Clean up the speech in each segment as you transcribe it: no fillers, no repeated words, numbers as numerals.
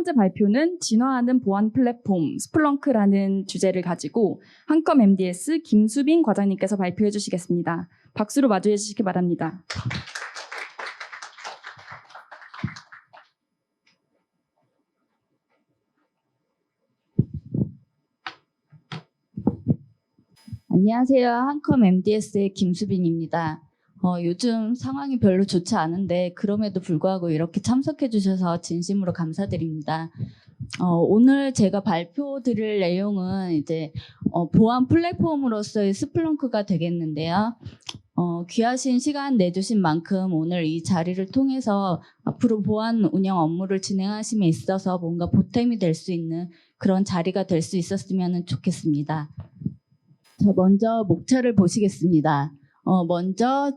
번째 발표는 진화하는 보안 플랫폼 스플렁크라는 주제를 가지고 한컴 MDS 김수빈 과장님께서 발표해 주시겠습니다. 박수로 맞이해 주시기 바랍니다. 안녕하세요. 한컴 MDS의 김수빈입니다. 요즘 상황이 별로 좋지 않은데 그럼에도 불구하고 이렇게 참석해 주셔서 진심으로 감사드립니다. 오늘 제가 발표드릴 내용은 이제 보안 플랫폼으로서의 스플렁크가 되겠는데요. 귀하신 시간 내주신 만큼 오늘 이 자리를 통해서 앞으로 보안 운영 업무를 진행하심에 있어서 뭔가 보탬이 될 수 있는 그런 자리가 될 수 있었으면 좋겠습니다. 자, 먼저 목차를 보시겠습니다. 먼저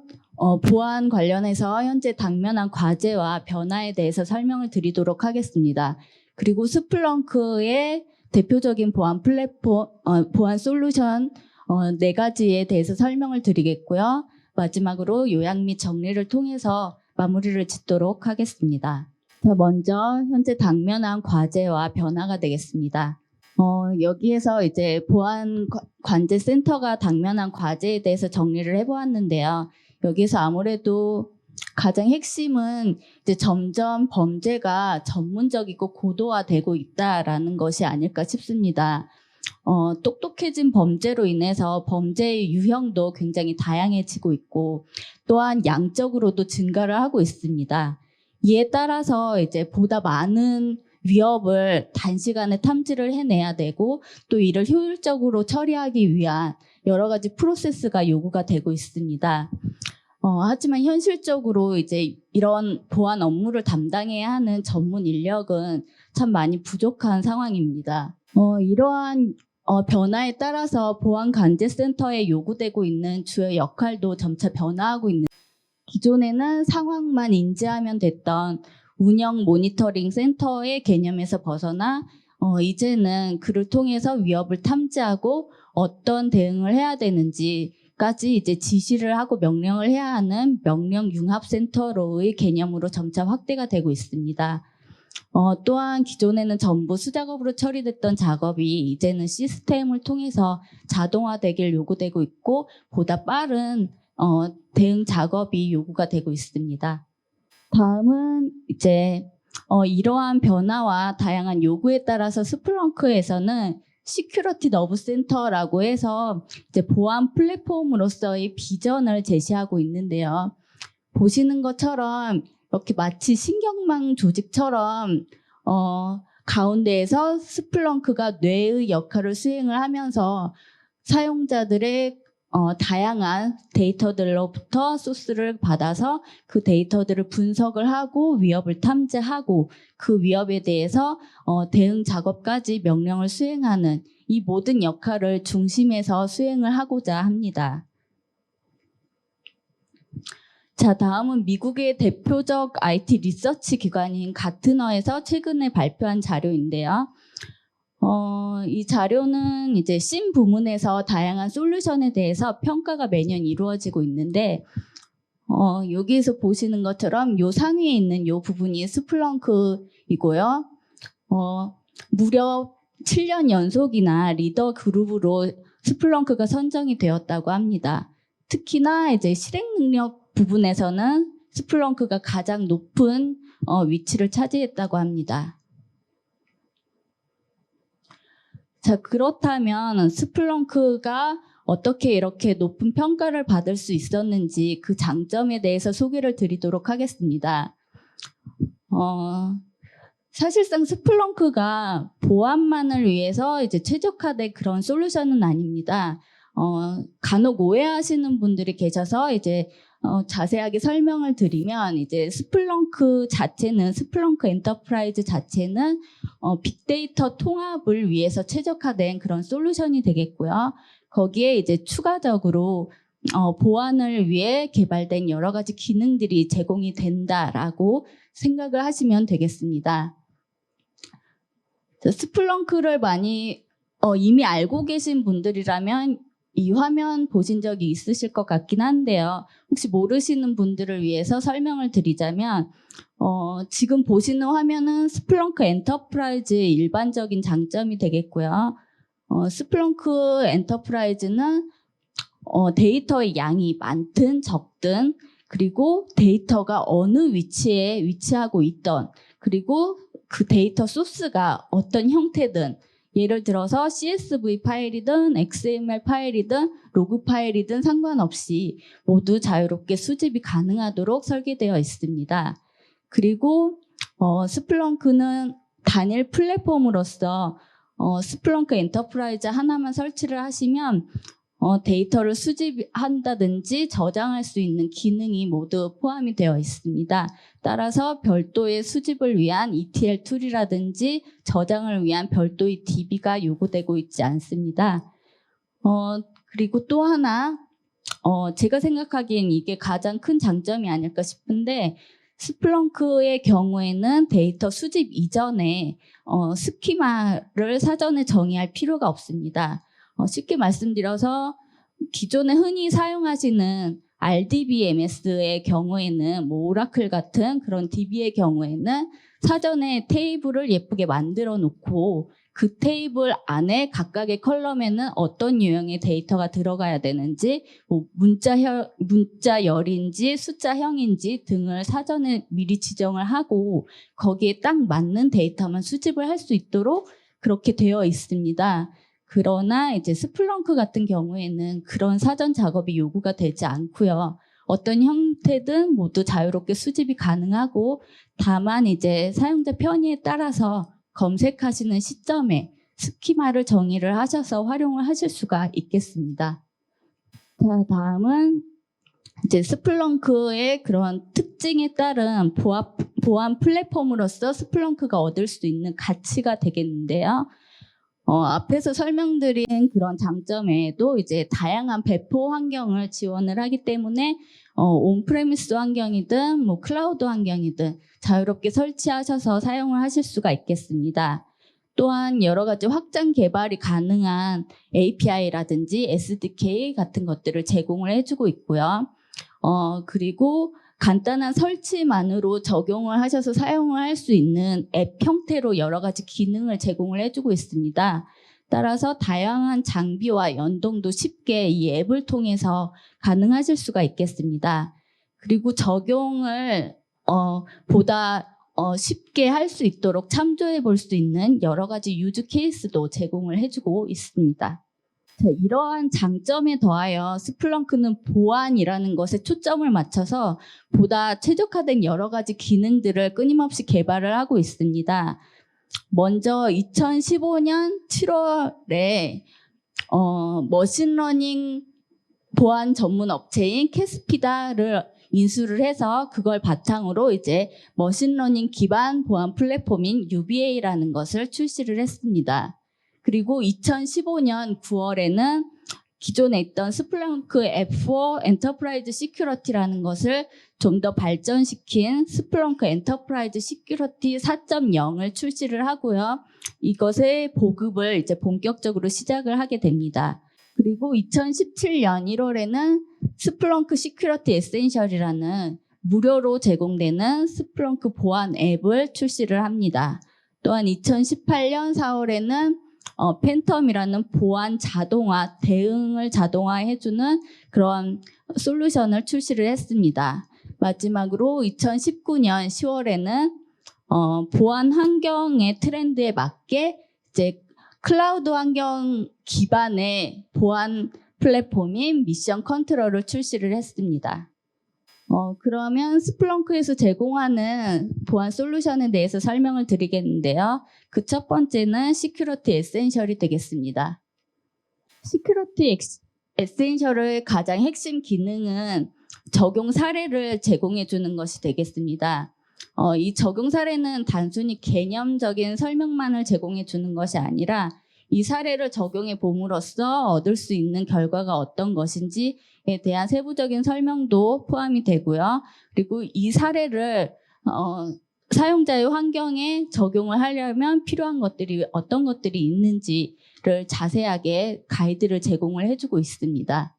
보안 관련해서 현재 당면한 과제와 변화에 대해서 설명을 드리도록 하겠습니다. 그리고 스플렁크의 대표적인 보안 플랫폼, 보안 솔루션 4가지에 대해서 설명을 드리겠고요. 마지막으로 요약 및 정리를 통해서 마무리를 짓도록 하겠습니다. 자, 먼저 현재 당면한 과제와 변화가 되겠습니다. 여기에서 이제 보안 관제 센터가 당면한 과제에 대해서 정리를 해보았는데요. 여기서 아무래도 가장 핵심은 이제 점점 범죄가 전문적이고 고도화되고 있다라는 것이 아닐까 싶습니다. 똑똑해진 범죄로 인해서 범죄의 유형도 굉장히 다양해지고 있고 또한 양적으로도 증가를 하고 있습니다. 이에 따라서 이제 보다 많은 위협을 단시간에 탐지를 해내야 되고 또 이를 효율적으로 처리하기 위한 여러 가지 프로세스가 요구가 되고 있습니다. 하지만 현실적으로 이제 이런 보안 업무를 담당해야 하는 전문 인력은 참 많이 부족한 상황입니다. 이러한 변화에 따라서 보안 관제 센터에 요구되고 있는 주요 역할도 점차 변화하고 있는 기존에는 상황만 인지하면 됐던 운영 모니터링 센터의 개념에서 벗어나 이제는 그를 통해서 위협을 탐지하고 어떤 대응을 해야 되는지까지 이제 지시를 하고 명령을 해야 하는 명령 융합 센터로의 개념으로 점차 확대가 되고 있습니다. 또한 기존에는 전부 수작업으로 처리됐던 작업이 이제는 시스템을 통해서 자동화되길 요구되고 있고 보다 빠른 대응 작업이 요구가 되고 있습니다. 다음은 이제 이러한 변화와 다양한 요구에 따라서 스플렁크에서는 시큐리티 너브 센터라고 해서 이제 보안 플랫폼으로서의 비전을 제시하고 있는데요. 보시는 것처럼 이렇게 마치 신경망 조직처럼 가운데에서 스플렁크가 뇌의 역할을 수행을 하면서 사용자들의 다양한 데이터들로부터 소스를 받아서 그 데이터들을 분석을 하고 위협을 탐지하고 그 위협에 대해서 대응 작업까지 명령을 수행하는 이 모든 역할을 중심에서 수행을 하고자 합니다. 자, 다음은 미국의 대표적 IT 리서치 기관인 가트너에서 최근에 발표한 자료인데요. 이 자료는 이제 심 부문에서 다양한 솔루션에 대해서 평가가 매년 이루어지고 있는데 여기에서 보시는 것처럼 요 상위에 있는 요 부분이 스플렁크이고요. 무려 7년 연속이나 리더 그룹으로 스플렁크가 선정이 되었다고 합니다. 특히나 이제 실행 능력 부분에서는 스플렁크가 가장 높은 위치를 차지했다고 합니다. 자, 그렇다면 스플렁크가 어떻게 이렇게 높은 평가를 받을 수 있었는지 그 장점에 대해서 소개를 드리도록 하겠습니다. 사실상 스플렁크가 보안만을 위해서 이제 최적화된 그런 솔루션은 아닙니다. 간혹 오해하시는 분들이 계셔서 이제 자세하게 설명을 드리면 이제 스플렁크 엔터프라이즈 자체는 빅데이터 통합을 위해서 최적화된 그런 솔루션이 되겠고요. 거기에 이제 추가적으로 보안을 위해 개발된 여러 가지 기능들이 제공이 된다라고 생각을 하시면 되겠습니다. 스플렁크를 많이 이미 알고 계신 분들이라면 이 화면 보신 적이 있으실 것 같긴 한데요. 혹시 모르시는 분들을 위해서 설명을 드리자면 지금 보시는 화면은 스플렁크 엔터프라이즈의 일반적인 장점이 되겠고요. 스플렁크 엔터프라이즈는 데이터의 양이 많든 적든 그리고 데이터가 어느 위치에 위치하고 있던 그리고 그 데이터 소스가 어떤 형태든 예를 들어서 CSV 파일이든 XML 파일이든 로그 파일이든 상관없이 모두 자유롭게 수집이 가능하도록 설계되어 있습니다. 그리고 스플렁크는 단일 플랫폼으로서 스플렁크 엔터프라이즈 하나만 설치를 하시면 데이터를 수집한다든지 저장할 수 있는 기능이 모두 포함이 되어 있습니다. 따라서 별도의 수집을 위한 ETL 툴이라든지 저장을 위한 별도의 DB가 요구되고 있지 않습니다. 그리고 또 하나 제가 생각하기엔 이게 가장 큰 장점이 아닐까 싶은데 스플렁크의 경우에는 데이터 수집 이전에 스키마를 사전에 정의할 필요가 없습니다. 쉽게 말씀드려서 기존에 흔히 사용하시는 RDBMS의 경우에는 오라클 같은 그런 DB의 경우에는 사전에 테이블을 예쁘게 만들어 놓고 그 테이블 안에 각각의 컬럼에는 어떤 유형의 데이터가 들어가야 되는지 문자열인지 숫자형인지 등을 사전에 미리 지정을 하고 거기에 딱 맞는 데이터만 수집을 할 수 있도록 그렇게 되어 있습니다. 그러나 이제 스플렁크 같은 경우에는 그런 사전 작업이 요구가 되지 않고요. 어떤 형태든 모두 자유롭게 수집이 가능하고 다만 이제 사용자 편의에 따라서 검색하시는 시점에 스키마를 정의를 하셔서 활용을 하실 수가 있겠습니다. 자, 다음은 이제 스플렁크의 그런 특징에 따른 보안 플랫폼으로서 스플렁크가 얻을 수 있는 가치가 되겠는데요. 앞에서 설명드린 그런 장점에도 이제 다양한 배포 환경을 지원을 하기 때문에 온프레미스 환경이든 뭐 클라우드 환경이든 자유롭게 설치하셔서 사용을 하실 수가 있겠습니다. 또한 여러 가지 확장 개발이 가능한 API라든지 SDK 같은 것들을 제공을 해주고 있고요. 그리고 간단한 설치만으로 적용을 하셔서 사용을 할 수 있는 앱 형태로 여러 가지 기능을 제공을 해주고 있습니다. 따라서 다양한 장비와 연동도 쉽게 이 앱을 통해서 가능하실 수가 있겠습니다. 그리고 적용을 보다 쉽게 할 수 있도록 참조해 볼 수 있는 여러 가지 유즈 케이스도 제공을 해주고 있습니다. 자, 이러한 장점에 더하여 스플렁크는 보안이라는 것에 초점을 맞춰서 보다 최적화된 여러 가지 기능들을 끊임없이 개발을 하고 있습니다. 먼저 2015년 7월에 머신러닝 보안 전문 업체인 캐스피다를 인수를 해서 그걸 바탕으로 이제 머신러닝 기반 보안 플랫폼인 UBA라는 것을 출시를 했습니다. 그리고 2015년 9월에는 기존에 있던 스플렁크 F4 엔터프라이즈 시큐리티라는 것을 좀 더 발전시킨 스플렁크 엔터프라이즈 시큐리티 4.0을 출시를 하고요. 이것의 보급을 이제 본격적으로 시작을 하게 됩니다. 그리고 2017년 1월에는 스플렁크 시큐리티 에센셜이라는 무료로 제공되는 스플렁크 보안 앱을 출시를 합니다. 또한 2018년 4월에는 팬텀이라는 보안 자동화, 대응을 자동화해주는 그런 솔루션을 출시를 했습니다. 마지막으로 2019년 10월에는 보안 환경의 트렌드에 맞게 이제 클라우드 환경 기반의 보안 플랫폼인 미션 컨트롤을 출시를 했습니다. 그러면 스플렁크에서 제공하는 보안 솔루션에 대해서 설명을 드리겠는데요. 그 첫 번째는 시큐리티 에센셜이 되겠습니다. 시큐리티 에센셜의 가장 핵심 기능은 적용 사례를 제공해 주는 것이 되겠습니다. 이 적용 사례는 단순히 개념적인 설명만을 제공해 주는 것이 아니라 이 사례를 적용해 봄으로써 얻을 수 있는 결과가 어떤 것인지에 대한 세부적인 설명도 포함이 되고요. 그리고 이 사례를 사용자의 환경에 적용을 하려면 필요한 것들이 어떤 것들이 있는지를 자세하게 가이드를 제공을 해주고 있습니다.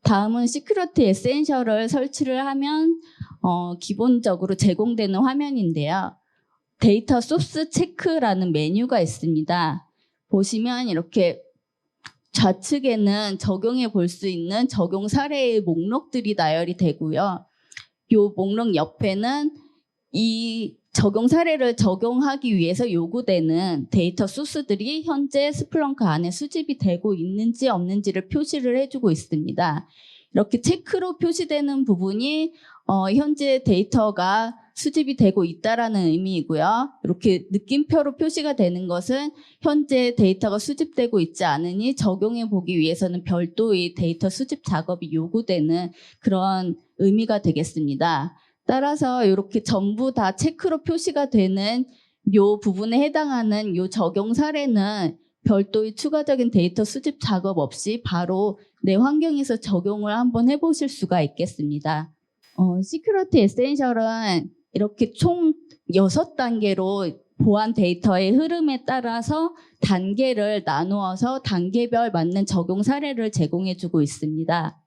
다음은 시큐리티 에센셜을 설치를 하면 기본적으로 제공되는 화면인데요. 데이터 소스 체크라는 메뉴가 있습니다. 보시면 이렇게 좌측에는 적용해 볼 수 있는 적용 사례의 목록들이 나열이 되고요. 이 목록 옆에는 이 적용 사례를 적용하기 위해서 요구되는 데이터 소스들이 현재 스플렁크 안에 수집이 되고 있는지 없는지를 표시를 해주고 있습니다. 이렇게 체크로 표시되는 부분이 현재 데이터가 수집이 되고 있다라는 의미이고요. 이렇게 느낌표로 표시가 되는 것은 현재 데이터가 수집되고 있지 않으니 적용해 보기 위해서는 별도의 데이터 수집 작업이 요구되는 그런 의미가 되겠습니다. 따라서 이렇게 전부 다 체크로 표시가 되는 요 부분에 해당하는 요 적용 사례는 별도의 추가적인 데이터 수집 작업 없이 바로 내 환경에서 적용을 한번 해보실 수가 있겠습니다. 시큐리티 에센셜은 이렇게 총 6단계로 보안 데이터의 흐름에 따라서 단계를 나누어서 단계별 맞는 적용 사례를 제공해주고 있습니다.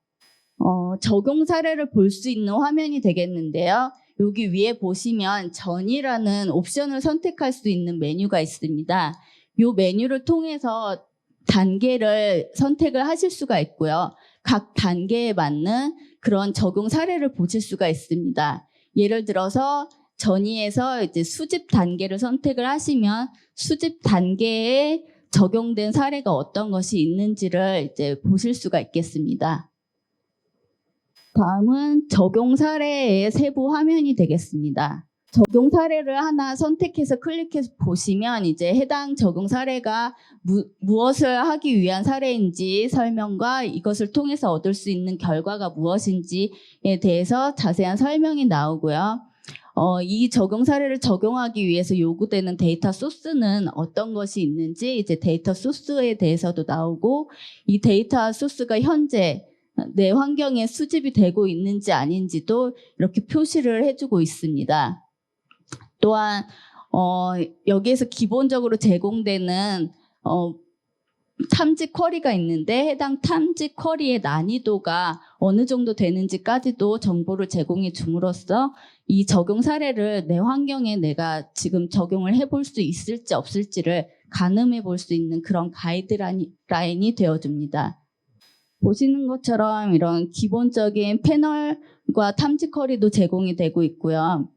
적용 사례를 볼 수 있는 화면이 되겠는데요. 여기 위에 보시면 전이라는 옵션을 선택할 수 있는 메뉴가 있습니다. 이 메뉴를 통해서 단계를 선택을 하실 수가 있고요. 각 단계에 맞는 그런 적용 사례를 보실 수가 있습니다. 예를 들어서 전이에서 이제 수집 단계를 선택을 하시면 수집 단계에 적용된 사례가 어떤 것이 있는지를 이제 보실 수가 있겠습니다. 다음은 적용 사례의 세부 화면이 되겠습니다. 적용 사례를 하나 선택해서 클릭해서 보시면 이제 해당 적용 사례가 무엇을 하기 위한 사례인지 설명과 이것을 통해서 얻을 수 있는 결과가 무엇인지에 대해서 자세한 설명이 나오고요. 이 적용 사례를 적용하기 위해서 요구되는 데이터 소스는 어떤 것이 있는지 이제 데이터 소스에 대해서도 나오고 이 데이터 소스가 현재 내 환경에 수집이 되고 있는지 아닌지도 이렇게 표시를 해주고 있습니다. 또한 여기에서 기본적으로 제공되는 탐지 쿼리가 있는데 해당 탐지 쿼리의 난이도가 어느 정도 되는지까지도 정보를 제공해 줌으로써 이 적용 사례를 내 환경에 내가 지금 적용을 해볼 수 있을지 없을지를 가늠해 볼 수 있는 그런 가이드라인이 되어줍니다. 보시는 것처럼 이런 기본적인 패널과 탐지 쿼리도 제공이 되고 있고요.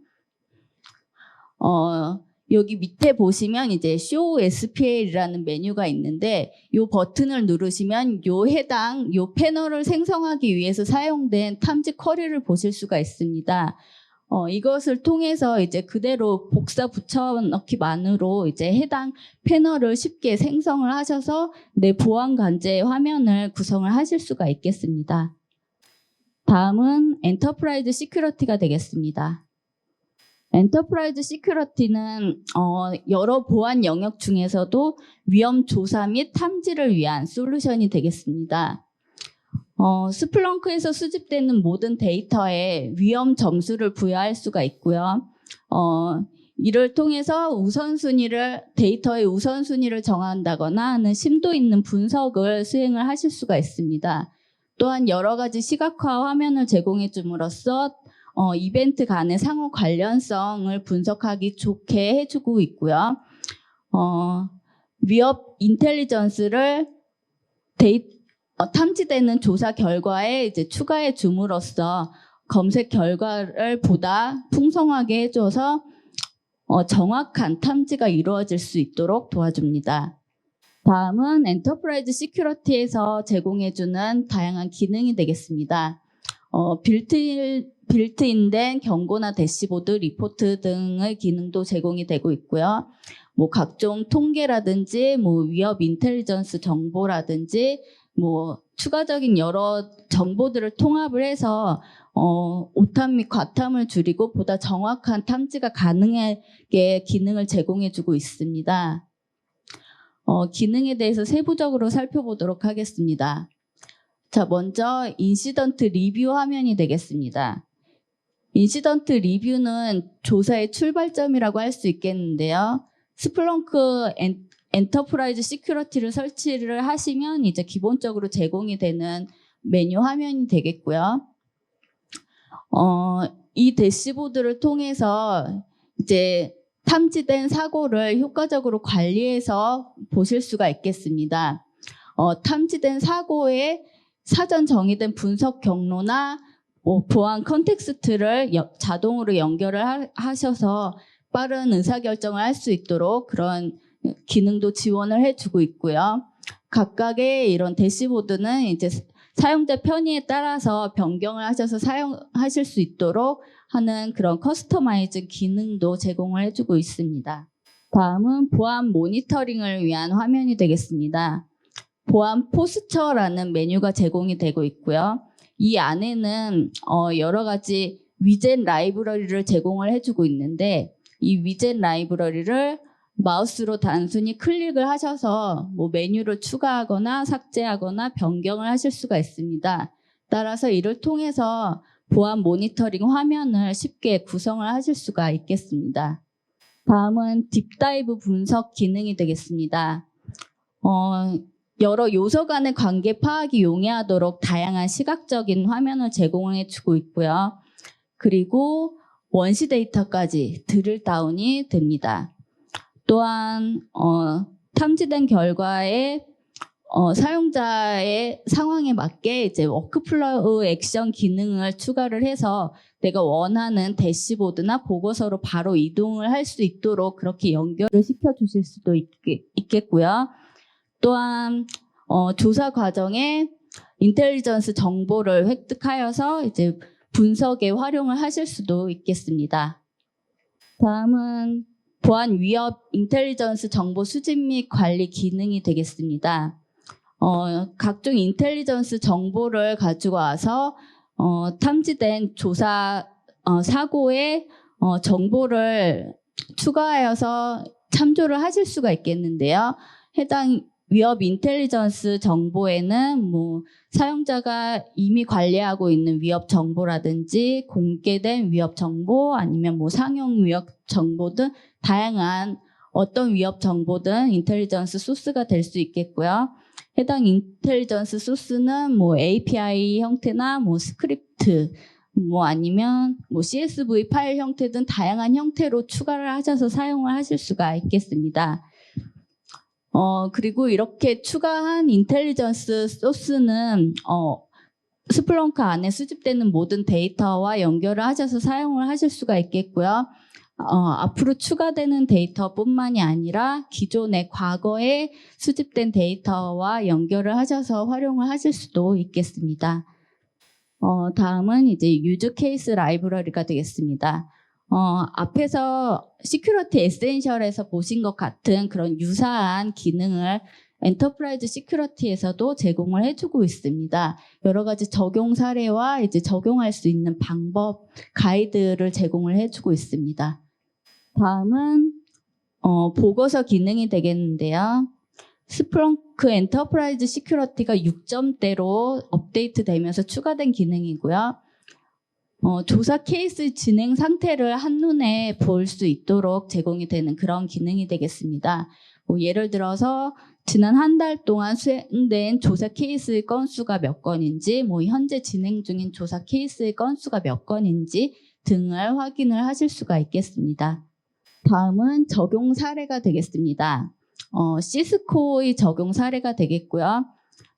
여기 밑에 보시면 이제 Show SPL이라는 메뉴가 있는데 이 버튼을 누르시면 해당 패널을 생성하기 위해서 사용된 탐지 쿼리를 보실 수가 있습니다. 이것을 통해서 이제 그대로 복사 붙여넣기만으로 이제 해당 패널을 쉽게 생성을 하셔서 내 보안 관제 화면을 구성을 하실 수가 있겠습니다. 다음은 엔터프라이즈 시큐리티가 되겠습니다. 엔터프라이즈 시큐리티는 여러 보안 영역 중에서도 위험 조사 및 탐지를 위한 솔루션이 되겠습니다. 스플렁크에서 수집되는 모든 데이터에 위험 점수를 부여할 수가 있고요. 이를 통해서 데이터의 우선순위를 정한다거나 하는 심도 있는 분석을 수행을 하실 수가 있습니다. 또한 여러 가지 시각화 화면을 제공해 줌으로써 이벤트 간의 상호 관련성을 분석하기 좋게 해주고 있고요. 위협 인텔리전스를 탐지되는 조사 결과에 이제 추가해 줌으로써 검색 결과를 보다 풍성하게 해줘서 정확한 탐지가 이루어질 수 있도록 도와줍니다. 다음은 엔터프라이즈 시큐리티에서 제공해주는 다양한 기능이 되겠습니다. 빌트인된 경고나 대시보드, 리포트 등의 기능도 제공이 되고 있고요. 각종 통계라든지 위협 인텔리전스 정보라든지 추가적인 여러 정보들을 통합을 해서 오탐 및 과탐을 줄이고 보다 정확한 탐지가 가능하게 기능을 제공해주고 있습니다. 기능에 대해서 세부적으로 살펴보도록 하겠습니다. 자, 먼저 인시던트 리뷰 화면이 되겠습니다. 인시던트 리뷰는 조사의 출발점이라고 할 수 있겠는데요. 스플렁크 엔터프라이즈 시큐리티를 설치를 하시면 이제 기본적으로 제공이 되는 메뉴 화면이 되겠고요. 이 대시보드를 통해서 이제 탐지된 사고를 효과적으로 관리해서 보실 수가 있겠습니다. 탐지된 사고에 사전 정의된 분석 경로나 보안 컨텍스트를 자동으로 연결을 하셔서 빠른 의사결정을 할 수 있도록 그런 기능도 지원을 해주고 있고요. 각각의 이런 대시보드는 이제 사용자 편의에 따라서 변경을 하셔서 사용하실 수 있도록 하는 그런 커스터마이즈 기능도 제공을 해주고 있습니다. 다음은 보안 모니터링을 위한 화면이 되겠습니다. 보안 포스처라는 메뉴가 제공이 되고 있고요. 이 안에는 여러 가지 위젯 라이브러리를 제공을 해주고 있는데 이 위젯 라이브러리를 마우스로 단순히 클릭을 하셔서 메뉴를 추가하거나 삭제하거나 변경을 하실 수가 있습니다. 따라서 이를 통해서 보안 모니터링 화면을 쉽게 구성을 하실 수가 있겠습니다. 다음은 딥다이브 분석 기능이 되겠습니다. 여러 요소 간의 관계 파악이 용이하도록 다양한 시각적인 화면을 제공해주고 있고요. 그리고 원시 데이터까지 드릴 다운이 됩니다. 또한 탐지된 결과에 사용자의 상황에 맞게 이제 워크플로우 액션 기능을 추가를 해서 내가 원하는 대시보드나 보고서로 바로 이동을 할 수 있도록 그렇게 연결을 시켜주실 수도 있겠고요. 또한 조사 과정에 인텔리전스 정보를 획득하여서 이제 분석에 활용을 하실 수도 있겠습니다. 다음은 보안 위협 인텔리전스 정보 수집 및 관리 기능이 되겠습니다. 각종 인텔리전스 정보를 가지고 와서 탐지된 조사 사고에 정보를 추가하여서 참조를 하실 수가 있겠는데요. 해당 위협 인텔리전스 정보에는 사용자가 이미 관리하고 있는 위협 정보라든지 공개된 위협 정보 아니면 상용 위협 정보 등 다양한 어떤 위협 정보든 인텔리전스 소스가 될 수 있겠고요. 해당 인텔리전스 소스는 API 형태나 스크립트 아니면 CSV 파일 형태 등 다양한 형태로 추가를 하셔서 사용을 하실 수가 있겠습니다. 그리고 이렇게 추가한 인텔리전스 소스는 스플렁크 안에 수집되는 모든 데이터와 연결을 하셔서 사용을 하실 수가 있겠고요. 앞으로 추가되는 데이터뿐만이 아니라 기존의 과거에 수집된 데이터와 연결을 하셔서 활용을 하실 수도 있겠습니다. 다음은 이제 유즈 케이스 라이브러리가 되겠습니다. 앞에서 시큐리티 에센셜에서 보신 것 같은 그런 유사한 기능을 엔터프라이즈 시큐리티에서도 제공을 해주고 있습니다. 여러 가지 적용 사례와 이제 적용할 수 있는 방법, 가이드를 제공을 해주고 있습니다. 다음은 보고서 기능이 되겠는데요. 스플렁크 엔터프라이즈 시큐리티가 6점대로 업데이트되면서 추가된 기능이고요. 조사 케이스 진행 상태를 한눈에 볼 수 있도록 제공이 되는 그런 기능이 되겠습니다. 예를 들어서 지난 한 달 동안 수행된 조사 케이스의 건수가 몇 건인지, 현재 진행 중인 조사 케이스의 건수가 몇 건인지 등을 확인을 하실 수가 있겠습니다. 다음은 적용 사례가 되겠습니다. 시스코의 적용 사례가 되겠고요.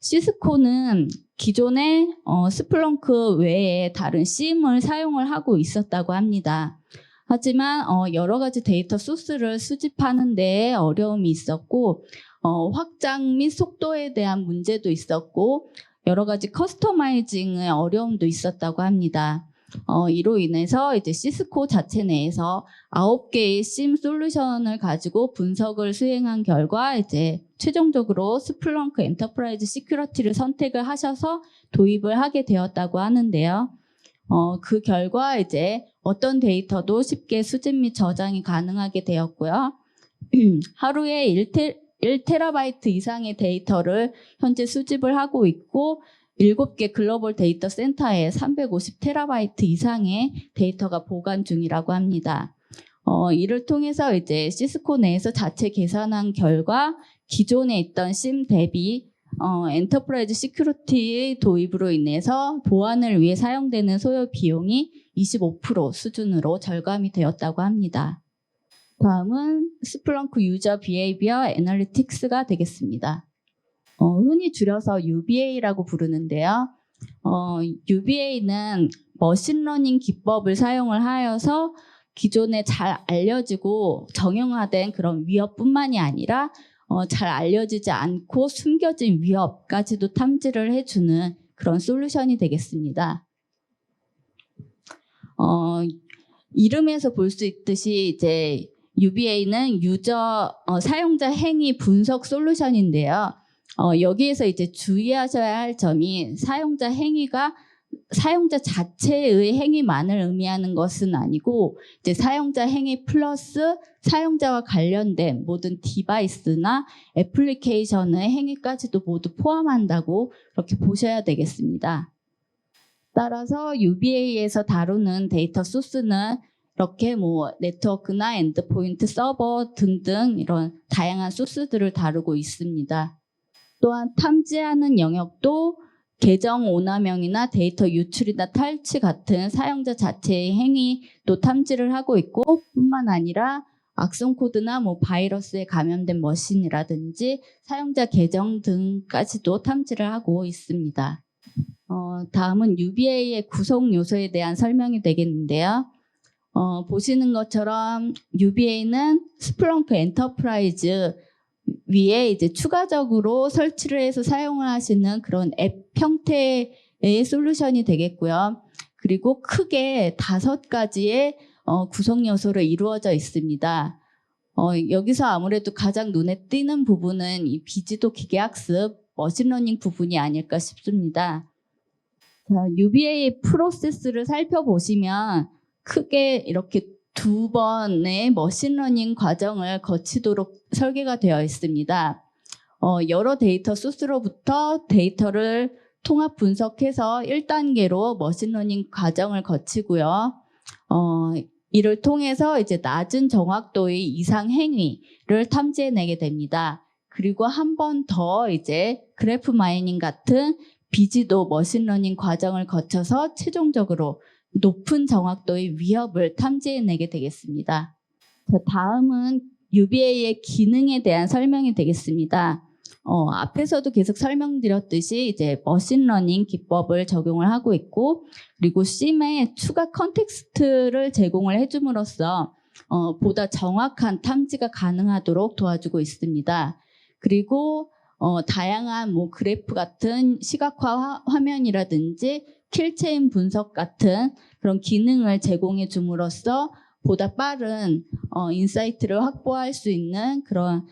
시스코는 기존에 스플렁크 외에 다른 CM을 사용을 하고 있었다고 합니다. 하지만 여러 가지 데이터 소스를 수집하는 데 어려움이 있었고 확장 및 속도에 대한 문제도 있었고 여러 가지 커스터마이징의 어려움도 있었다고 합니다. 이로 인해서 이제 시스코 자체 내에서 9개의 SIEM 솔루션을 가지고 분석을 수행한 결과 이제 최종적으로 스플렁크 엔터프라이즈 시큐리티를 선택을 하셔서 도입을 하게 되었다고 하는데요. 그 결과 이제 어떤 데이터도 쉽게 수집 및 저장이 가능하게 되었고요. 하루에 1테라바이트 이상의 데이터를 현재 수집을 하고 있고 7개 글로벌 데이터 센터에 350TB 이상의 데이터가 보관 중이라고 합니다. 이를 통해서 이제 시스코 내에서 자체 계산한 결과 기존에 있던 심 대비 엔터프라이즈 시큐리티의 도입으로 인해서 보안을 위해 사용되는 소요 비용이 25% 수준으로 절감이 되었다고 합니다. 다음은 스플렁크 유저 비헤이비어 애널리틱스가 되겠습니다. 흔히 줄여서 UBA라고 부르는데요. UBA는 머신러닝 기법을 사용을 하여서 기존에 잘 알려지고 정형화된 그런 위협뿐만이 아니라 잘 알려지지 않고 숨겨진 위협까지도 탐지를 해주는 그런 솔루션이 되겠습니다. 이름에서 볼 수 있듯이 이제 UBA는 사용자 행위 분석 솔루션인데요. 여기에서 이제 주의하셔야 할 점이 사용자 자체의 행위만을 의미하는 것은 아니고 이제 사용자 행위 플러스 사용자와 관련된 모든 디바이스나 애플리케이션의 행위까지도 모두 포함한다고 그렇게 보셔야 되겠습니다. 따라서 UBA에서 다루는 데이터 소스는 이렇게 네트워크나 엔드포인트 서버 등등 이런 다양한 소스들을 다루고 있습니다. 또한 탐지하는 영역도 계정 오남용이나 데이터 유출이나 탈취 같은 사용자 자체의 행위도 탐지를 하고 있고 뿐만 아니라 악성 코드나 바이러스에 감염된 머신이라든지 사용자 계정 등까지도 탐지를 하고 있습니다. 다음은 UBA의 구성 요소에 대한 설명이 되겠는데요. 보시는 것처럼 UBA는 스플렁크 엔터프라이즈 위에 이제 추가적으로 설치를 해서 사용을 하시는 그런 앱 형태의 솔루션이 되겠고요. 그리고 크게 5가지의 구성 요소로 이루어져 있습니다. 여기서 아무래도 가장 눈에 띄는 부분은 이 비지도 기계학습, 머신러닝 부분이 아닐까 싶습니다. 자, UBA 프로세스를 살펴보시면 크게 이렇게 2번의 머신러닝 과정을 거치도록 설계가 되어 있습니다. 여러 데이터 소스로부터 데이터를 통합 분석해서 1단계로 머신러닝 과정을 거치고요. 이를 통해서 이제 낮은 정확도의 이상 행위를 탐지해내게 됩니다. 그리고 한 번 더 이제 그래프 마이닝 같은 비지도 머신러닝 과정을 거쳐서 최종적으로 높은 정확도의 위협을 탐지해내게 되겠습니다. 자, 다음은 UBA의 기능에 대한 설명이 되겠습니다. 앞에서도 계속 설명드렸듯이 이제 머신러닝 기법을 적용을 하고 있고 그리고 심에 추가 컨텍스트를 제공을 해줌으로써 보다 정확한 탐지가 가능하도록 도와주고 있습니다. 그리고 다양한 그래프 같은 시각화 화면이라든지 킬체인 분석 같은 그런 기능을 제공해 줌으로써 보다 빠른 인사이트를 확보할 수 있는 그런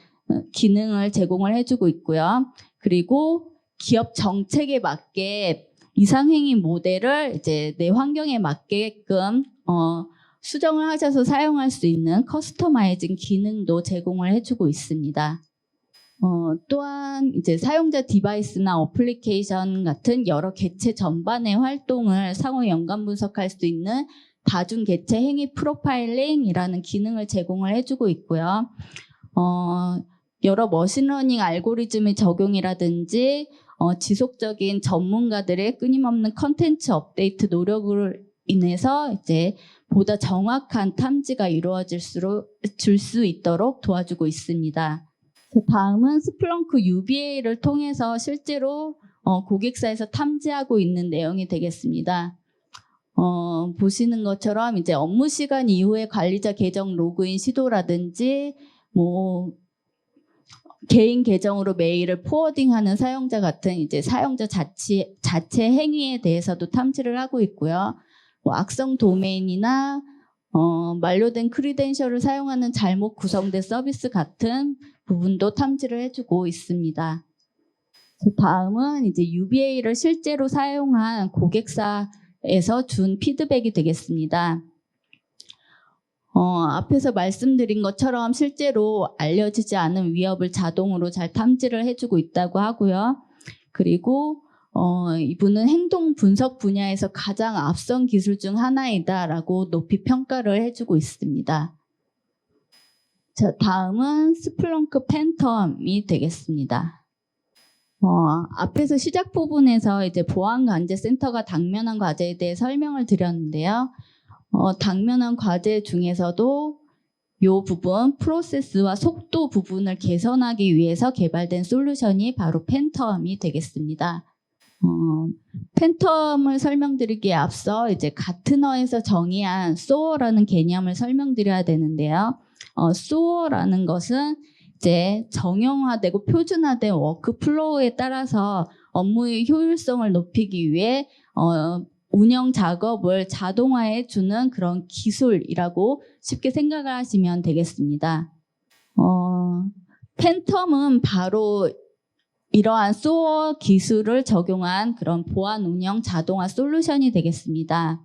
기능을 제공을 해주고 있고요. 그리고 기업 정책에 맞게 이상행위 모델을 이제 내 환경에 맞게끔 수정을 하셔서 사용할 수 있는 커스터마이징 기능도 제공을 해주고 있습니다. 또한 이제 사용자 디바이스나 어플리케이션 같은 여러 개체 전반의 활동을 상호 연관 분석할 수 있는 다중 개체 행위 프로파일링이라는 기능을 제공을 해주고 있고요. 여러 머신러닝 알고리즘의 적용이라든지 지속적인 전문가들의 끊임없는 컨텐츠 업데이트 노력을 인해서 이제 보다 정확한 탐지가 이루어질 수 있도록 도와주고 있습니다. 다음은 스플렁크 UBA를 통해서 실제로 고객사에서 탐지하고 있는 내용이 되겠습니다. 보시는 것처럼 이제 업무 시간 이후에 관리자 계정 로그인 시도라든지 개인 계정으로 메일을 포워딩하는 사용자 같은 이제 사용자 자체 행위에 대해서도 탐지를 하고 있고요. 악성 도메인이나 만료된 크리덴셜을 사용하는 잘못 구성된 서비스 같은 부분도 탐지를 해주고 있습니다. 다음은 이제 UBA를 실제로 사용한 고객사에서 준 피드백이 되겠습니다. 앞에서 말씀드린 것처럼 실제로 알려지지 않은 위협을 자동으로 잘 탐지를 해주고 있다고 하고요. 그리고 이분은 행동 분석 분야에서 가장 앞선 기술 중 하나이다라고 높이 평가를 해주고 있습니다. 자, 다음은 스플렁크 팬텀이 되겠습니다. 앞에서 시작 부분에서 이제 보안관제센터가 당면한 과제에 대해 설명을 드렸는데요. 당면한 과제 중에서도 이 부분, 프로세스와 속도 부분을 개선하기 위해서 개발된 솔루션이 바로 팬텀이 되겠습니다. 팬텀을 설명드리기에 앞서 이제 가트너에서 정의한 SOA라는 개념을 설명드려야 되는데요. SOA라는 것은 이제 정형화되고 표준화된 워크플로우에 따라서 업무의 효율성을 높이기 위해 운영 작업을 자동화해 주는 그런 기술이라고 쉽게 생각을 하시면 되겠습니다. 팬텀은 바로 이러한 SOA 기술을 적용한 그런 보안 운영 자동화 솔루션이 되겠습니다.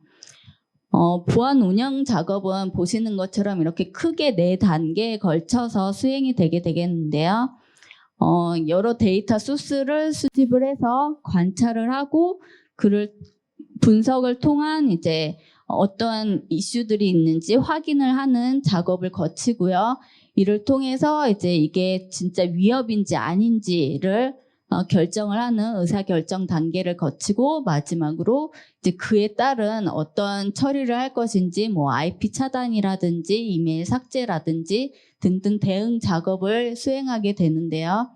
보안 운영 작업은 보시는 것처럼 이렇게 크게 4단계에 걸쳐서 수행이 되게 되겠는데요. 여러 데이터 소스를 수집을 해서 관찰을 하고 그를 분석을 통한 이제 어떤 이슈들이 있는지 확인을 하는 작업을 거치고요. 이를 통해서 이제 이게 진짜 위협인지 아닌지를 결정을 하는 의사결정 단계를 거치고 마지막으로 이제 그에 따른 어떤 처리를 할 것인지 뭐 IP 차단이라든지 이메일 삭제라든지 등등 대응 작업을 수행하게 되는데요.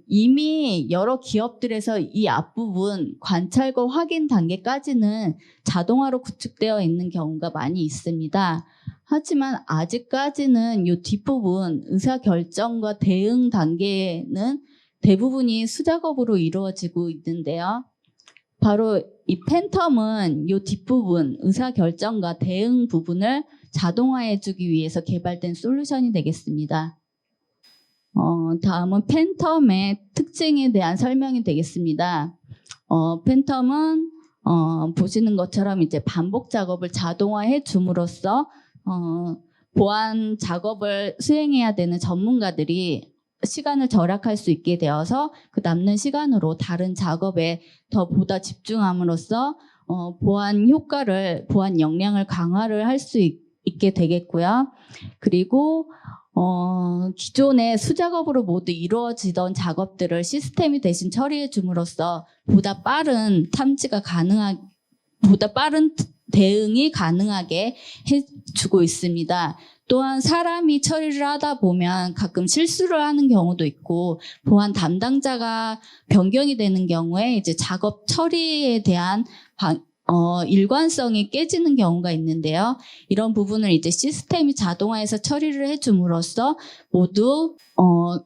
이미 여러 기업들에서 이 앞부분 관찰과 확인 단계까지는 자동화로 구축되어 있는 경우가 많이 있습니다. 하지만 아직까지는 이 뒷부분 의사결정과 대응 단계는 대부분이 수작업으로 이루어지고 있는데요. 바로 이 팬텀은 이 뒷부분 의사결정과 대응 부분을 자동화해주기 위해서 개발된 솔루션이 되겠습니다. 다음은 팬텀의 특징에 대한 설명이 되겠습니다. 팬텀은 보시는 것처럼 이제 반복 작업을 자동화해 줌으로써 보안 작업을 수행해야 되는 전문가들이 시간을 절약할 수 있게 되어서 그 남는 시간으로 다른 작업에 보다 집중함으로써 보안 효과를, 보안 역량을 강화를 할 수 있게 되겠고요. 그리고 기존의 수작업으로 모두 이루어지던 작업들을 시스템이 대신 처리해 줌으로써 보다 빠른 보다 빠른 대응이 가능하게 해주고 있습니다. 또한 사람이 처리를 하다 보면 가끔 실수를 하는 경우도 있고 보안 담당자가 변경이 되는 경우에 이제 작업 처리에 대한 일관성이 깨지는 경우가 있는데요. 이런 부분을 이제 시스템이 자동화해서 처리를 해줌으로써 모두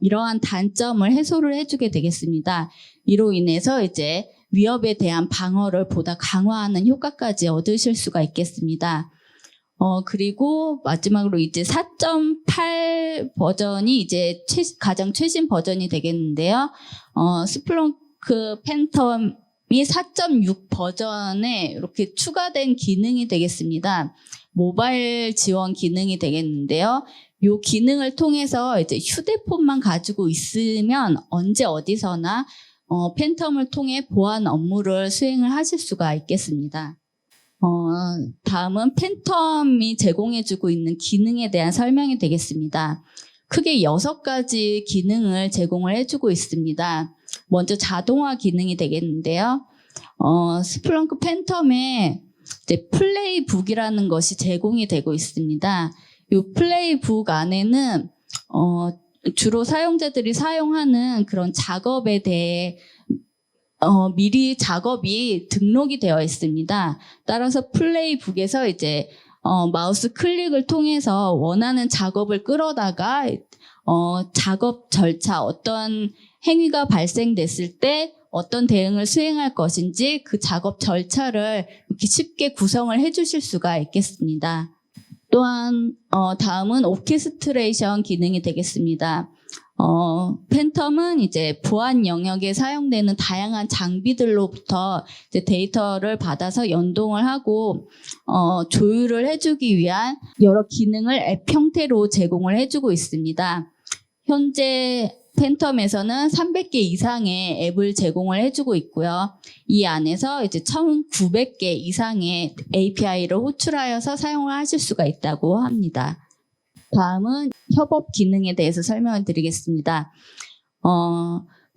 이러한 단점을 해소를 해주게 되겠습니다. 이로 인해서 이제 위협에 대한 방어를 보다 강화하는 효과까지 얻으실 수가 있겠습니다. 그리고 마지막으로 이제 4.8 버전이 이제 가장 최신 버전이 되겠는데요. 스플렁크 팬텀이 4.6 버전에 이렇게 추가된 기능이 되겠습니다. 모바일 지원 기능이 되겠는데요. 이 기능을 통해서 이제 휴대폰만 가지고 있으면 언제 어디서나 팬텀을 통해 보안 업무를 수행을 하실 수가 있겠습니다. 다음은 팬텀이 제공해주고 있는 기능에 대한 설명이 되겠습니다. 크게 6가지 기능을 제공을 해주고 있습니다. 먼저 자동화 기능이 되겠는데요. 스플렁크 팬텀에 이제 플레이북이라는 것이 제공이 되고 있습니다. 이 플레이북 안에는 주로 사용자들이 사용하는 그런 작업에 대해 미리 작업이 등록이 되어 있습니다. 따라서 플레이북에서 이제 마우스 클릭을 통해서 원하는 작업을 끌어다가 작업 절차, 어떤 행위가 발생됐을 때 어떤 대응을 수행할 것인지 그 작업 절차를 이렇게 쉽게 구성을 해주실 수가 있겠습니다. 또한 다음은 오케스트레이션 기능이 되겠습니다. 팬텀은 이제 보안 영역에 사용되는 다양한 장비들로부터 이제 데이터를 받아서 연동을 하고 조율을 해주기 위한 여러 기능을 앱 형태로 제공을 해주고 있습니다. 현재 팬텀에서는 300개 이상의 앱을 제공을 해주고 있고요. 이 안에서 이제 1,900개 이상의 API를 호출하여서 사용을 하실 수가 있다고 합니다. 다음은 협업 기능에 대해서 설명을 드리겠습니다.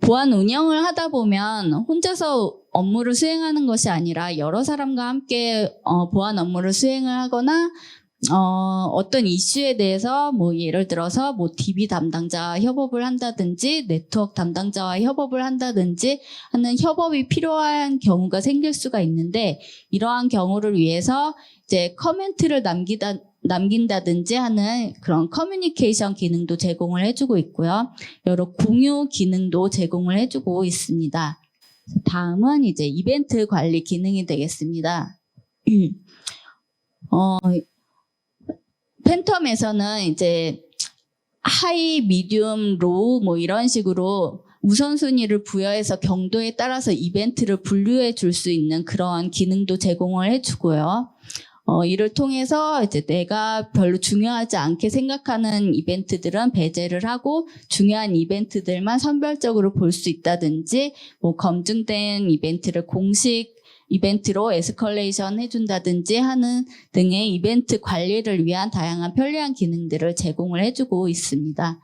보안 운영을 하다 보면 혼자서 업무를 수행하는 것이 아니라 여러 사람과 함께 보안 업무를 수행을 하거나 어떤 이슈에 대해서 뭐 예를 들어서 뭐 DB 담당자와 협업을 한다든지 네트워크 담당자와 협업을 한다든지 하는 협업이 필요한 경우가 생길 수가 있는데, 이러한 경우를 위해서 이제 커멘트를 남긴다든지 하는 그런 커뮤니케이션 기능도 제공을 해주고 있고요. 여러 공유 기능도 제공을 해주고 있습니다. 다음은 이제 이벤트 관리 기능이 되겠습니다. 팬텀에서는 이제 하이, 미디움, 로우 뭐 이런 식으로 우선순위를 부여해서 경도에 따라서 이벤트를 분류해 줄 수 있는 그런 기능도 제공을 해주고요. 이를 통해서 이제 내가 별로 중요하지 않게 생각하는 이벤트들은 배제를 하고 중요한 이벤트들만 선별적으로 볼 수 있다든지, 뭐 검증된 이벤트를 공식 이벤트로 에스컬레이션 해준다든지 하는 등의 이벤트 관리를 위한 다양한 편리한 기능들을 제공을 해주고 있습니다.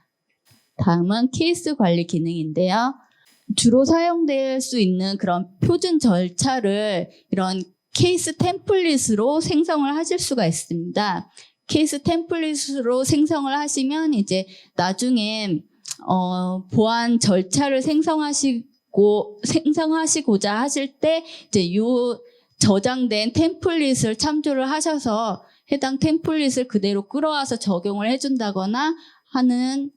다음은 케이스 관리 기능인데요. 주로 사용될 수 있는 그런 표준 절차를 이런 케이스 템플릿으로 생성을 하실 수가 있습니다. 케이스 템플릿으로 생성을 하시면 이제 나중에 보안 절차를 생성하시고자 하실 때 이제 요 저장된 템플릿을 참조를 하셔서 해당 템플릿을 그대로 끌어와서 적용을 해준다거나 하는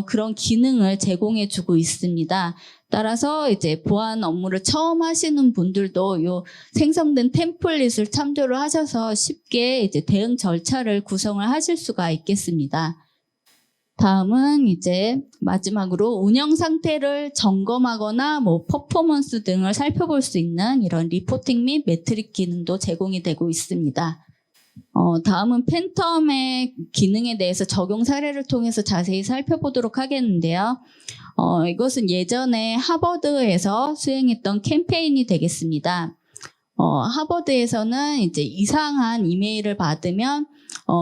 그런 기능을 제공해 주고 있습니다. 따라서 이제 보안 업무를 처음 하시는 분들도 요 생성된 템플릿을 참조를 하셔서 쉽게 이제 대응 절차를 구성을 하실 수가 있겠습니다. 다음은 이제 마지막으로 운영 상태를 점검하거나 뭐 퍼포먼스 등을 살펴볼 수 있는 이런 리포팅 및 매트릭 기능도 제공이 되고 있습니다. 다음은 팬텀의 기능에 대해서 적용 사례를 통해서 자세히 살펴보도록 하겠는데요. 이것은 예전에 하버드에서 수행했던 캠페인이 되겠습니다. 하버드에서는 이제 이상한 이메일을 받으면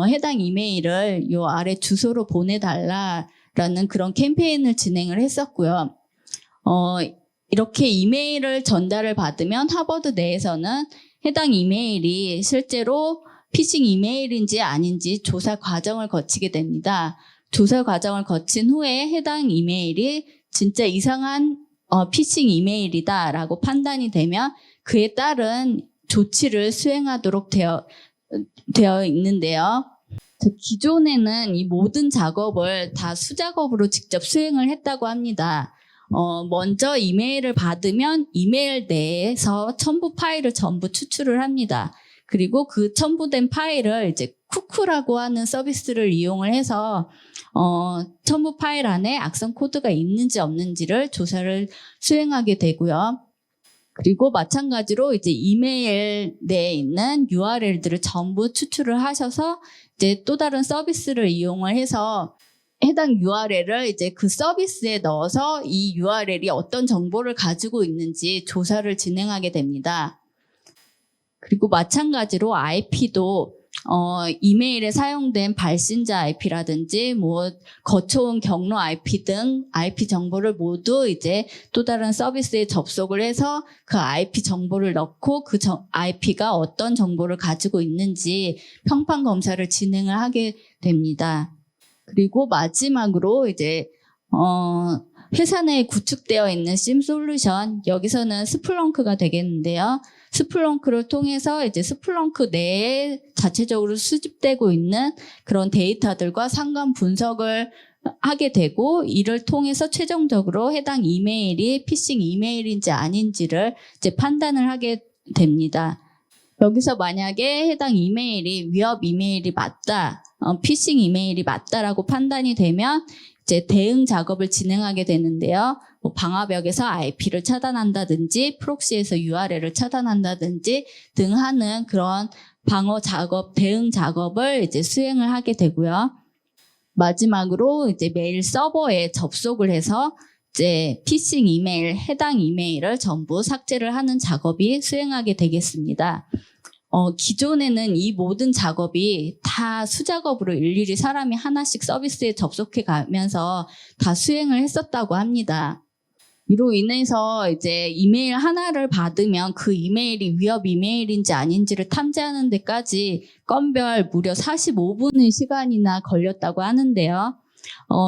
해당 이메일을 요 아래 주소로 보내달라라는 그런 캠페인을 진행을 했었고요. 이렇게 이메일을 전달을 받으면 하버드 내에서는 해당 이메일이 실제로 피싱 이메일인지 아닌지 조사 과정을 거치게 됩니다. 조사 과정을 거친 후에 해당 이메일이 진짜 이상한 피싱 이메일이다라고 판단이 되면 그에 따른 조치를 수행하도록 되어 있는데요. 기존에는 이 모든 작업을 다 수작업으로 직접 수행을 했다고 합니다. 먼저 이메일을 받으면 이메일 내에서 첨부 파일을 전부 추출을 합니다. 그리고 그 첨부된 파일을 이제 쿠쿠라고 하는 서비스를 이용을 해서 첨부 파일 안에 악성 코드가 있는지 없는지를 조사를 수행하게 되고요. 그리고 마찬가지로 이제 이메일 내에 있는 URL들을 전부 추출을 하셔서 이제 또 다른 서비스를 이용을 해서 해당 URL을 이제 그 서비스에 넣어서 이 URL이 어떤 정보를 가지고 있는지 조사를 진행하게 됩니다. 그리고 마찬가지로 IP도 이메일에 사용된 발신자 IP라든지 뭐 거쳐온 경로 IP 등 IP 정보를 모두 이제 또 다른 서비스에 접속을 해서 그 IP 정보를 넣고 그 IP가 어떤 정보를 가지고 있는지 평판 검사를 진행을 하게 됩니다. 그리고 마지막으로 이제 회사 내에 구축되어 있는 SIEM 솔루션, 여기서는 스플렁크가 되겠는데요. 스플렁크를 통해서 이제 스플렁크 내에 자체적으로 수집되고 있는 그런 데이터들과 상관 분석을 하게 되고, 이를 통해서 최종적으로 해당 이메일이 피싱 이메일인지 아닌지를 이제 판단을 하게 됩니다. 여기서 만약에 해당 이메일이 위협 이메일이 맞다, 피싱 이메일이 맞다라고 판단이 되면 이제 대응 작업을 진행하게 되는데요. 뭐 방화벽에서 IP를 차단한다든지 프록시에서 URL을 차단한다든지 등 하는 그런 방어 작업, 대응 작업을 이제 수행을 하게 되고요. 마지막으로 이제 메일 서버에 접속을 해서 이제 피싱 이메일, 해당 이메일을 전부 삭제를 하는 작업이 수행하게 되겠습니다. 기존에는 이 모든 작업이 다 수작업으로 일일이 사람이 하나씩 서비스에 접속해 가면서 다 수행을 했었다고 합니다. 이로 인해서 이제 이메일 하나를 받으면 그 이메일이 위협 이메일인지 아닌지를 탐지하는 데까지 건별 무려 45분의 시간이나 걸렸다고 하는데요.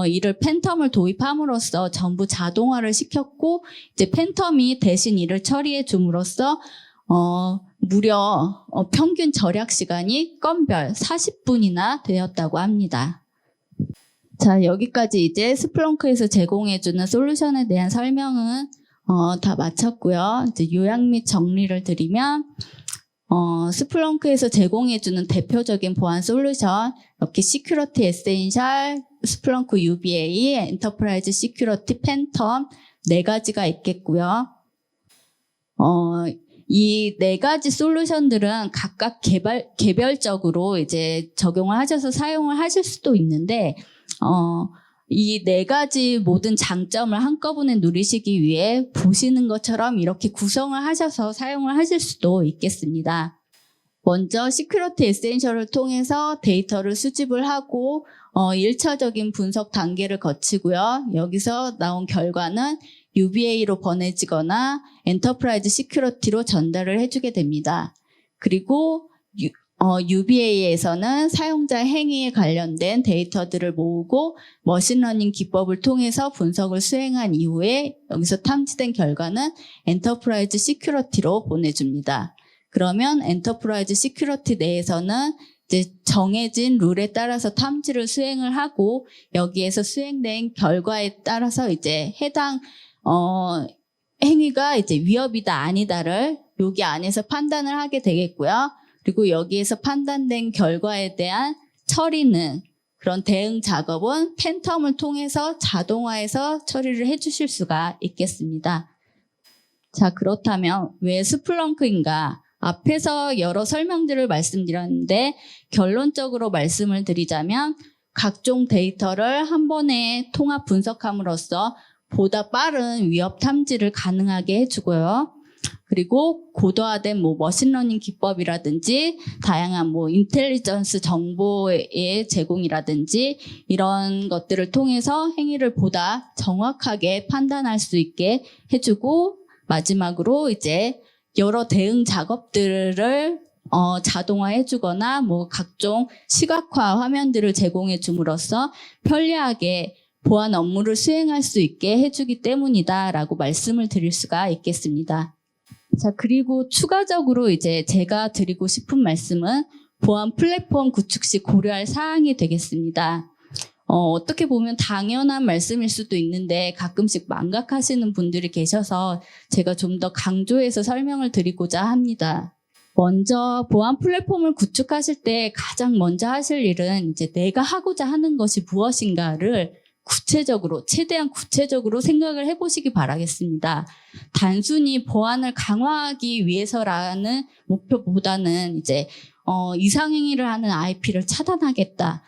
이를 팬텀을 도입함으로써 전부 자동화를 시켰고, 이제 팬텀이 대신 이를 처리해 줌으로써 무려 평균 절약 시간이 건별 40분이나 되었다고 합니다. 자, 여기까지 이제 스플렁크에서 제공해주는 솔루션에 대한 설명은 다 마쳤고요. 이제 요약 및 정리를 드리면 스플렁크에서 제공해주는 대표적인 보안 솔루션, 이렇게 시큐리티 에센셜, 스플렁크 UBA, 엔터프라이즈 시큐리티 팬텀 4가지가 있겠고요. 이 4가지 솔루션들은 각각 개별적으로 이제 적용을 하셔서 사용을 하실 수도 있는데, 이 4가지 모든 장점을 한꺼번에 누리시기 위해 보시는 것처럼 이렇게 구성을 하셔서 사용을 하실 수도 있겠습니다. 먼저 시큐리티 에센셜을 통해서 데이터를 수집을 하고 1차적인 분석 단계를 거치고요. 여기서 나온 결과는 UBA로 보내지거나 엔터프라이즈 시큐리티로 전달을 해주게 됩니다. 그리고 UBA에서는 사용자 행위에 관련된 데이터들을 모으고 머신러닝 기법을 통해서 분석을 수행한 이후에 여기서 탐지된 결과는 엔터프라이즈 시큐리티로 보내줍니다. 그러면 엔터프라이즈 시큐리티 내에서는 이제 정해진 룰에 따라서 탐지를 수행을 하고 여기에서 수행된 결과에 따라서 이제 해당 행위가 이제 위협이다 아니다를 여기 안에서 판단을 하게 되겠고요. 그리고 여기에서 판단된 결과에 대한 처리는 그런 대응 작업은 팬텀을 통해서 자동화해서 처리를 해주실 수가 있겠습니다. 자, 그렇다면 왜 스플렁크인가? 앞에서 여러 설명들을 말씀드렸는데 결론적으로 말씀을 드리자면 각종 데이터를 한 번에 통합 분석함으로써 보다 빠른 위협 탐지를 가능하게 해주고요. 그리고 고도화된 머신러닝 기법이라든지 다양한 인텔리전스 정보의 제공이라든지 이런 것들을 통해서 행위를 보다 정확하게 판단할 수 있게 해주고 마지막으로 이제 여러 대응 작업들을 자동화해주거나 각종 시각화 화면들을 제공해 줌으로써 편리하게 보안 업무를 수행할 수 있게 해주기 때문이다라고 말씀을 드릴 수가 있겠습니다. 자, 그리고 추가적으로 이제 제가 드리고 싶은 말씀은 보안 플랫폼 구축 시 고려할 사항이 되겠습니다. 어떻게 보면 당연한 말씀일 수도 있는데 가끔씩 망각하시는 분들이 계셔서 제가 좀 더 강조해서 설명을 드리고자 합니다. 먼저 보안 플랫폼을 구축하실 때 가장 먼저 하실 일은 이제 내가 하고자 하는 것이 무엇인가를 최대한 구체적으로 생각을 해보시기 바라겠습니다. 단순히 보안을 강화하기 위해서라는 목표보다는 이제 이상행위를 하는 IP를 차단하겠다.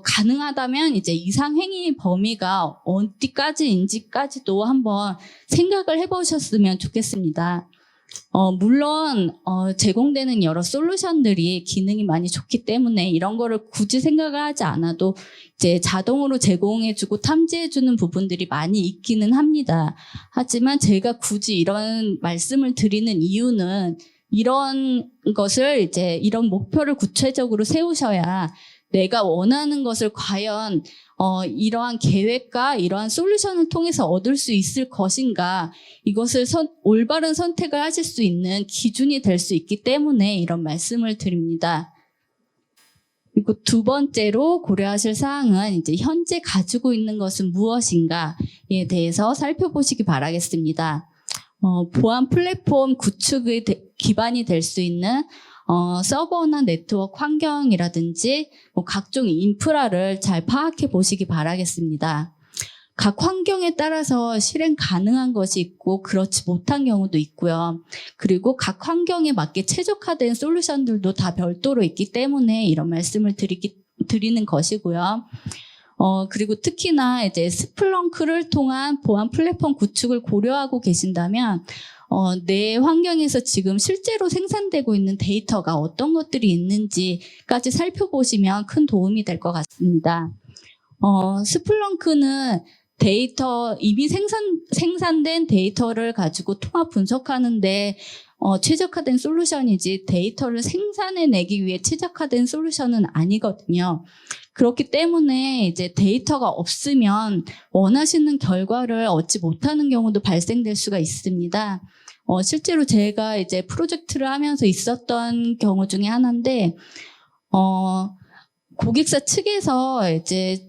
가능하다면 이제 이상행위 범위가 어디까지인지까지도 한번 생각을 해보셨으면 좋겠습니다. 물론 제공되는 여러 솔루션들이 기능이 많이 좋기 때문에 이런 거를 굳이 생각을 하지 않아도 이제 자동으로 제공해주고 탐지해주는 부분들이 많이 있기는 합니다. 하지만 제가 굳이 이런 말씀을 드리는 이유는 이런 것을 이제 이런 목표를 구체적으로 세우셔야 내가 원하는 것을 과연 이러한 계획과 이러한 솔루션을 통해서 얻을 수 있을 것인가 이것을 올바른 선택을 하실 수 있는 기준이 될 수 있기 때문에 이런 말씀을 드립니다. 그리고 두 번째로 고려하실 사항은 이제 현재 가지고 있는 것은 무엇인가에 대해서 살펴보시기 바라겠습니다. 보안 플랫폼 구축의 기반이 될 수 있는 서버나 네트워크 환경이라든지 각종 인프라를 잘 파악해 보시기 바라겠습니다. 각 환경에 따라서 실행 가능한 것이 있고 그렇지 못한 경우도 있고요. 그리고 각 환경에 맞게 최적화된 솔루션들도 다 별도로 있기 때문에 이런 말씀을 드리는 것이고요. 그리고 특히나 이제 스플렁크를 통한 보안 플랫폼 구축을 고려하고 계신다면 내 환경에서 지금 실제로 생산되고 있는 데이터가 어떤 것들이 있는지까지 살펴보시면 큰 도움이 될 것 같습니다. 스플렁크는 이미 생산된 데이터를 가지고 통합 분석하는데 최적화된 솔루션이지 데이터를 생산해내기 위해 최적화된 솔루션은 아니거든요. 그렇기 때문에 이제 데이터가 없으면 원하시는 결과를 얻지 못하는 경우도 발생될 수가 있습니다. 실제로 제가 이제 프로젝트를 하면서 있었던 경우 중에 하나인데, 고객사 측에서 이제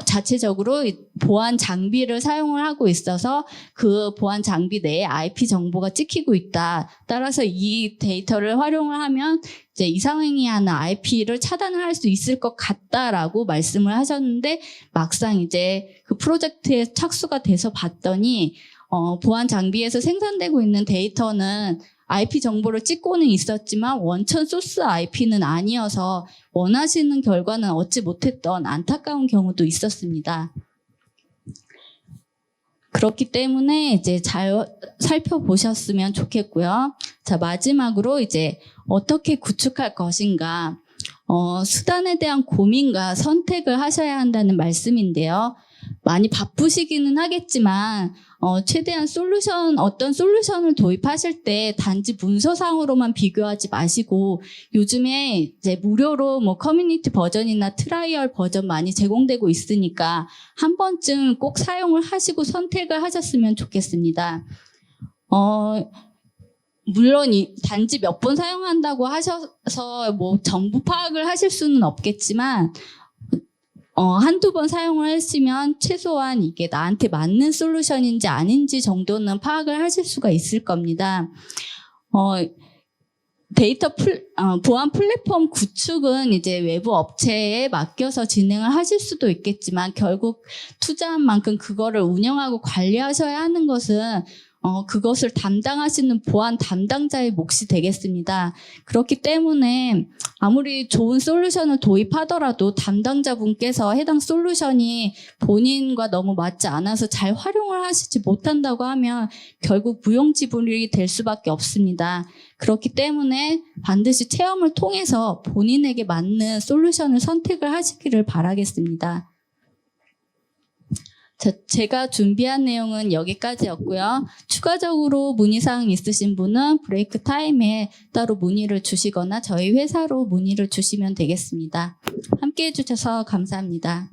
자체적으로 보안 장비를 사용을 하고 있어서 그 보안 장비 내에 IP 정보가 찍히고 있다. 따라서 이 데이터를 활용을 하면 이제 이상행위 하는 IP를 차단을 할 수 있을 것 같다라고 말씀을 하셨는데 막상 이제 그 프로젝트에 착수가 돼서 봤더니 보안 장비에서 생산되고 있는 데이터는 IP 정보를 찍고는 있었지만 원천 소스 IP는 아니어서 원하시는 결과는 얻지 못했던 안타까운 경우도 있었습니다. 그렇기 때문에 이제 잘 살펴보셨으면 좋겠고요. 자, 마지막으로 이제 어떻게 구축할 것인가, 수단에 대한 고민과 선택을 하셔야 한다는 말씀인데요. 많이 바쁘시기는 하겠지만 최대한 어떤 솔루션을 도입하실 때 단지 문서상으로만 비교하지 마시고 요즘에 이제 무료로 뭐 커뮤니티 버전이나 트라이얼 버전 많이 제공되고 있으니까 한 번쯤 꼭 사용을 하시고 선택을 하셨으면 좋겠습니다. 물론 단지 몇 번 사용한다고 하셔서 뭐 전부 파악을 하실 수는 없겠지만 한두 번 사용을 하시면 최소한 이게 나한테 맞는 솔루션인지 아닌지 정도는 파악을 하실 수가 있을 겁니다. 보안 플랫폼 구축은 이제 외부 업체에 맡겨서 진행을 하실 수도 있겠지만 결국 투자한 만큼 그거를 운영하고 관리하셔야 하는 것은 그것을 담당하시는 보안 담당자의 몫이 되겠습니다. 그렇기 때문에 아무리 좋은 솔루션을 도입하더라도 담당자분께서 해당 솔루션이 본인과 너무 맞지 않아서 잘 활용을 하시지 못한다고 하면 결국 무용지물이 될 수밖에 없습니다. 그렇기 때문에 반드시 체험을 통해서 본인에게 맞는 솔루션을 선택을 하시기를 바라겠습니다. 제가 준비한 내용은 여기까지였고요. 추가적으로 문의사항 있으신 분은 브레이크 타임에 따로 문의를 주시거나 저희 회사로 문의를 주시면 되겠습니다. 함께해 주셔서 감사합니다.